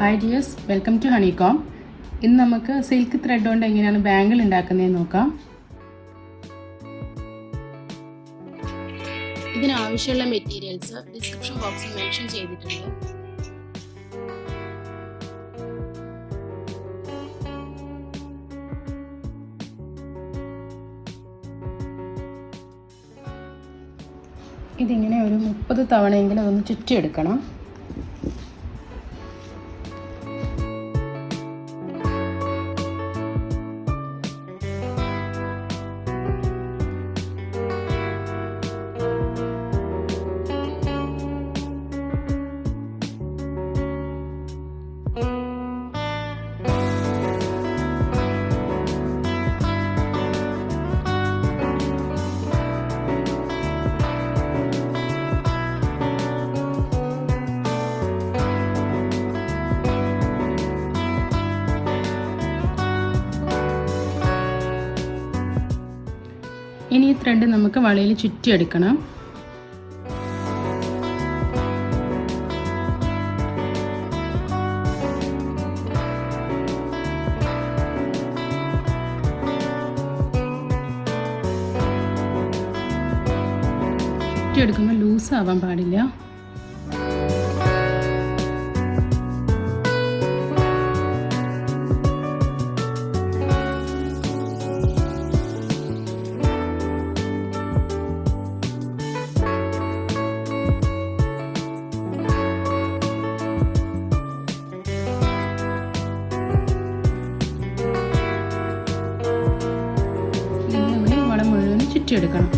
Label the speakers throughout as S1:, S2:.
S1: Hi dears, welcome to honeycomb. ഇന്ന് നമുക്ക് silk thread കൊണ്ട് എങ്ങനെയാണ് ബാംഗിൾ ഉണ്ടാക്കുന്നതെന്ന് നോക്കാം.
S2: ഇതിനാവശ്യമുള്ള മെറ്റീരിയൽസ് ഡിസ്ക്രിപ്ഷൻ ബോക്സിൽ മെൻഷൻ ചെയ്തിട്ടുണ്ട്.
S1: ഇതിങ്ങനെ ഒരു 30 തവണയെങ്കിലും ഒന്ന് ചുറ്റിയെടുക്കണം. ഇനി ഈ ത്രെഡ് നമുക്ക് വളയിൽ ചുറ്റിയെടുക്കണം. ചുറ്റിയെടുക്കുമ്പോൾ ലൂസ് ആവാൻ പാടില്ല. ചുറ്റിയെടുക്കണം.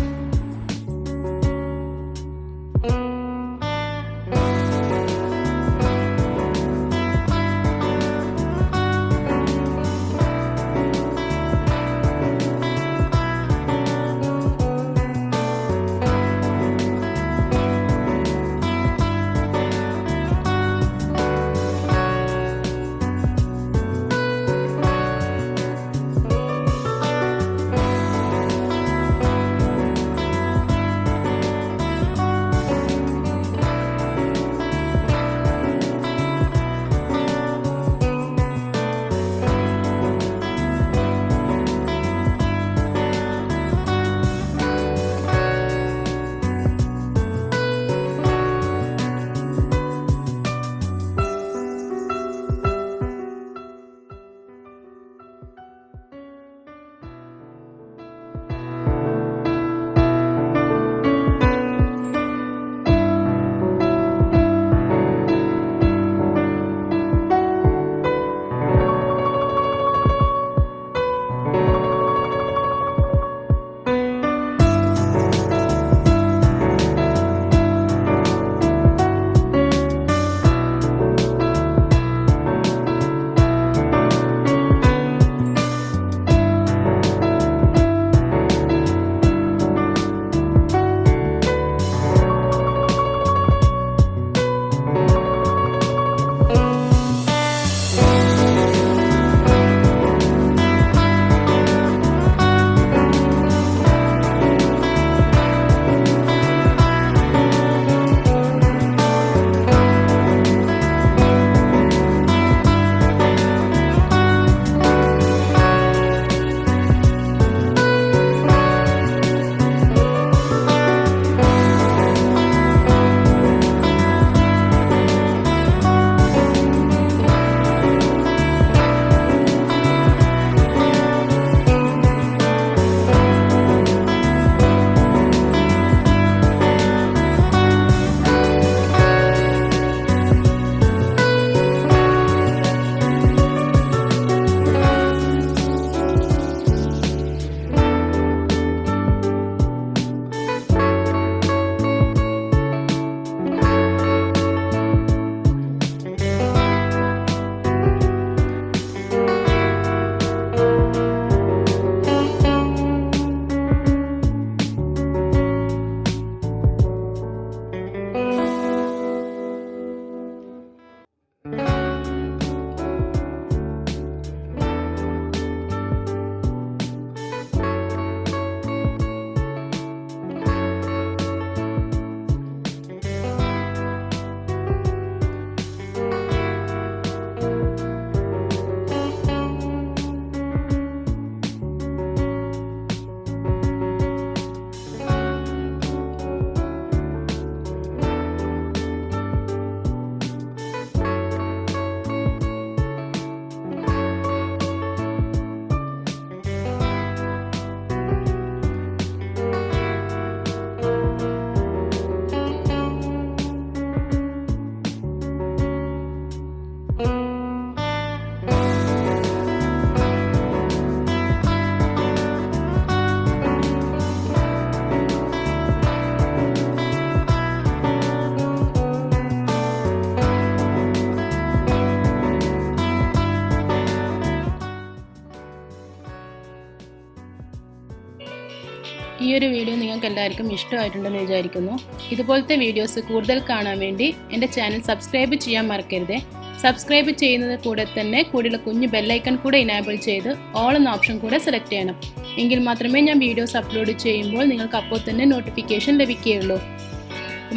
S1: ഒരു വീഡിയോ നിങ്ങൾക്ക് എല്ലാവർക്കും ഇഷ്ടമായിട്ടുണ്ടെന്ന് വിചാരിക്കുന്നു. ഇതുപോലത്തെ വീഡിയോസ് കൂടുതൽ കാണാൻ വേണ്ടി എൻ്റെ ചാനൽ സബ്സ്ക്രൈബ് ചെയ്യാൻ മറക്കരുത്. സബ്സ്ക്രൈബ് ചെയ്യുന്നത് കൂടെ തന്നെ കൂടെയുള്ള കുഞ്ഞു ബെല്ലൈക്കൺ കൂടെ ഇനേബിൾ ചെയ്ത് ഓൾ എന്ന ഓപ്ഷൻ കൂടെ സെലക്ട് ചെയ്യണം. എങ്കിൽ മാത്രമേ ഞാൻ വീഡിയോസ് അപ്ലോഡ് ചെയ്യുമ്പോൾ നിങ്ങൾക്ക് അപ്പോൾ തന്നെ നോട്ടിഫിക്കേഷൻ ലഭിക്കുകയുള്ളൂ.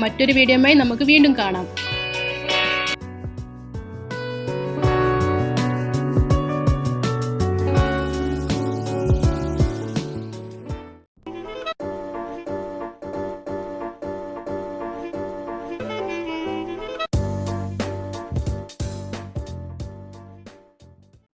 S1: മറ്റൊരു വീഡിയോയുമായി നമുക്ക് വീണ്ടും കാണാം.